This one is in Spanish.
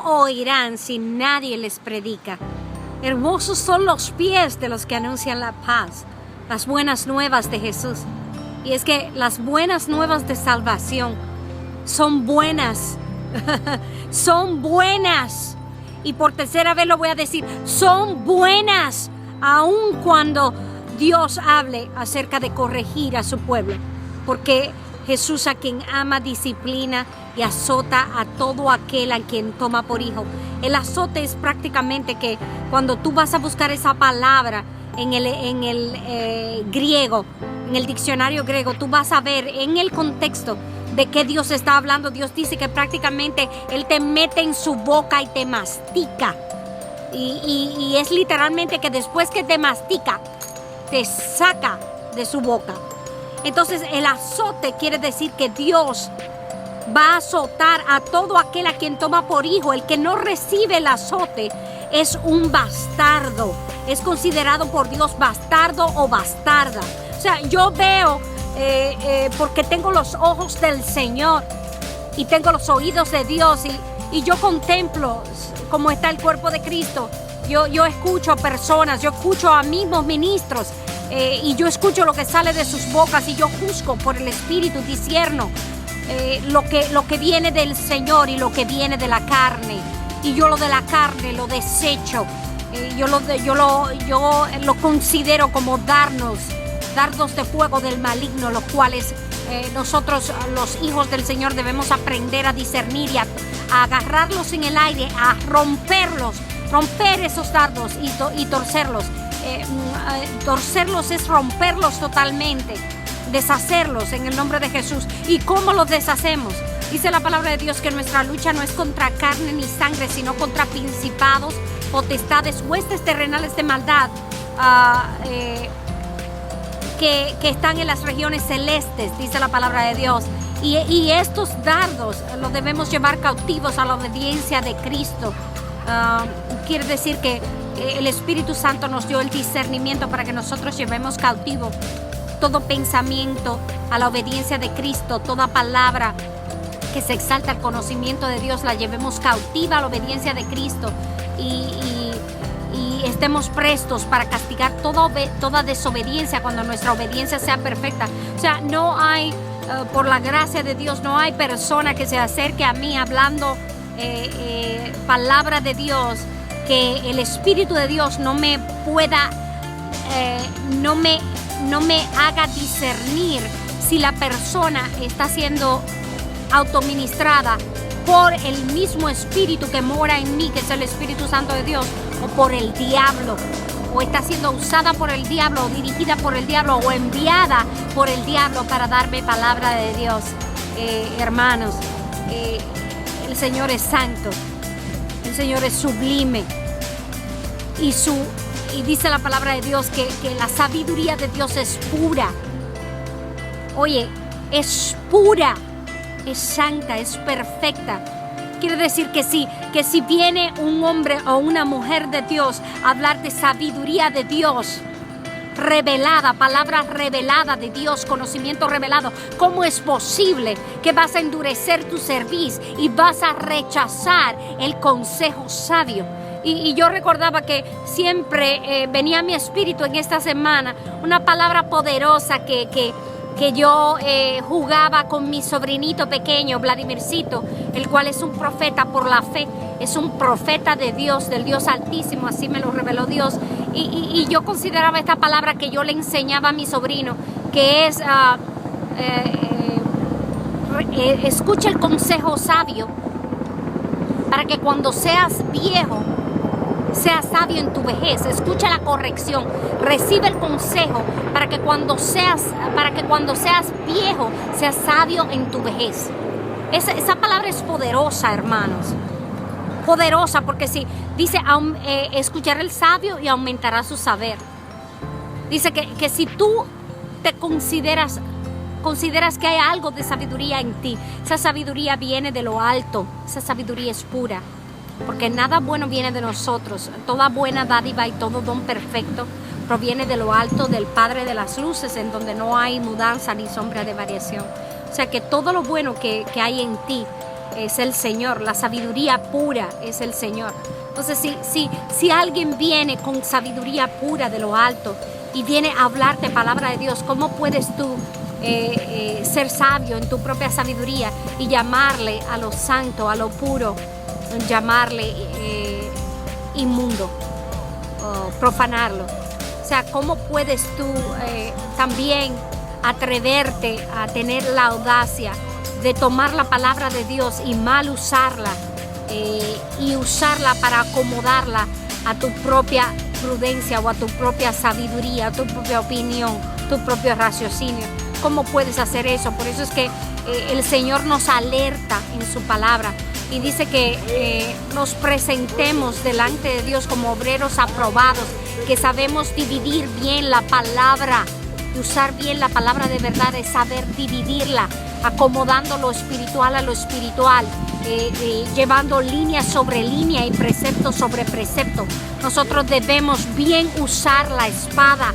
oirán si nadie les predica? Hermosos son los pies de los que anuncian la paz, las buenas nuevas de Jesús. Y es que las buenas nuevas de salvación son buenas, son buenas. Y por tercera vez lo voy a decir, son buenas, aun cuando Dios hable acerca de corregir a su pueblo. Porque Jesús, a quien ama, disciplina y azota a todo aquel a quien toma por hijo. El azote es prácticamente que cuando tú vas a buscar esa palabra en el griego, en el diccionario griego, tú vas a ver en el contexto de qué Dios está hablando. Dios dice que prácticamente Él te mete en su boca y te mastica. Y es literalmente que después que te mastica, te saca de su boca. Entonces el azote quiere decir que Dios va a azotar a todo aquel a quien toma por hijo. El que no recibe el azote es un bastardo. Es considerado por Dios bastardo o bastarda. O sea, yo veo, porque tengo los ojos del Señor y tengo los oídos de Dios y yo contemplo cómo está el cuerpo de Cristo. Yo escucho a personas, yo escucho a mismos ministros y yo escucho lo que sale de sus bocas y yo juzgo por el Espíritu, discierno lo que viene del Señor y lo que viene de la carne. Y yo lo de la carne lo desecho. Yo lo considero como dardos de fuego del maligno, los cuales nosotros, los hijos del Señor, debemos aprender a discernir y a agarrarlos en el aire, a romperlos, romper esos dardos y torcerlos. Torcerlos es romperlos totalmente, deshacerlos en el nombre de Jesús. ¿Y cómo los deshacemos? Dice la palabra de Dios que nuestra lucha no es contra carne ni sangre, sino contra principados, potestades, huestes terrenales de maldad que están en las regiones celestes, dice la palabra de Dios. Y estos dardos los debemos llevar cautivos a la obediencia de Cristo. Quiere decir que el Espíritu Santo nos dio el discernimiento para que nosotros llevemos cautivo todo pensamiento a la obediencia de Cristo, toda palabra que se exalta al conocimiento de Dios, la llevemos cautiva a la obediencia de Cristo y estemos prestos para castigar toda desobediencia cuando nuestra obediencia sea perfecta. O sea, no hay, por la gracia de Dios, no hay persona que se acerque a mí hablando palabra de Dios, que el Espíritu de Dios no me pueda, no me haga discernir si la persona está siendo autoministrada por el mismo Espíritu que mora en mí, que es el Espíritu Santo de Dios, o por el diablo, o está siendo usada por el diablo, o dirigida por el diablo, o enviada por el diablo para darme palabra de Dios. Hermanos, el Señor es santo, el Señor es sublime, y dice la palabra de Dios que la sabiduría de Dios es pura. Oye, es pura, es santa, es perfecta. Quiere decir que si viene un hombre o una mujer de Dios a hablar de sabiduría de Dios revelada, palabra revelada de Dios, conocimiento revelado, ¿cómo es posible que vas a endurecer tu cerviz y vas a rechazar el consejo sabio? Y yo recordaba que siempre venía a mi espíritu en esta semana una palabra poderosa que yo jugaba con mi sobrinito pequeño, Vladimircito, el cual es un profeta por la fe, es un profeta de Dios, del Dios Altísimo, así me lo reveló Dios. Y yo consideraba esta palabra que yo le enseñaba a mi sobrino, que es, escucha el consejo sabio, para que cuando seas viejo, seas sabio en tu vejez. Escucha la corrección, recibe el consejo para que cuando seas viejo, seas sabio en tu vejez. Esa palabra es poderosa, hermanos. Poderosa, porque si dice escuchará el sabio y aumentará su saber. Dice que si tú te consideras que hay algo de sabiduría en ti, esa sabiduría viene de lo alto, esa sabiduría es pura. Porque nada bueno viene de nosotros. Toda buena dádiva y todo don perfecto proviene de lo alto, del Padre de las luces, en donde no hay mudanza ni sombra de variación. O sea que todo lo bueno que hay en ti es el Señor, la sabiduría pura es el Señor. Entonces, si alguien viene con sabiduría pura de lo alto y viene a hablarte palabra de Dios, ¿cómo puedes tú ser sabio en tu propia sabiduría y llamarle a lo santo, a lo puro, llamarle inmundo o profanarlo? O sea, ¿cómo puedes tú también atreverte a tener la audacia de tomar la palabra de Dios y mal usarla y usarla para acomodarla a tu propia prudencia o a tu propia sabiduría, a tu propia opinión, tu propio raciocinio? ¿Cómo puedes hacer eso? Por eso es que el Señor nos alerta en su palabra y dice que nos presentemos delante de Dios como obreros aprobados, que sabemos dividir bien la palabra. Y usar bien la palabra de verdad es saber dividirla, acomodando lo espiritual a lo espiritual, llevando línea sobre línea y precepto sobre precepto. Nosotros debemos bien usar la espada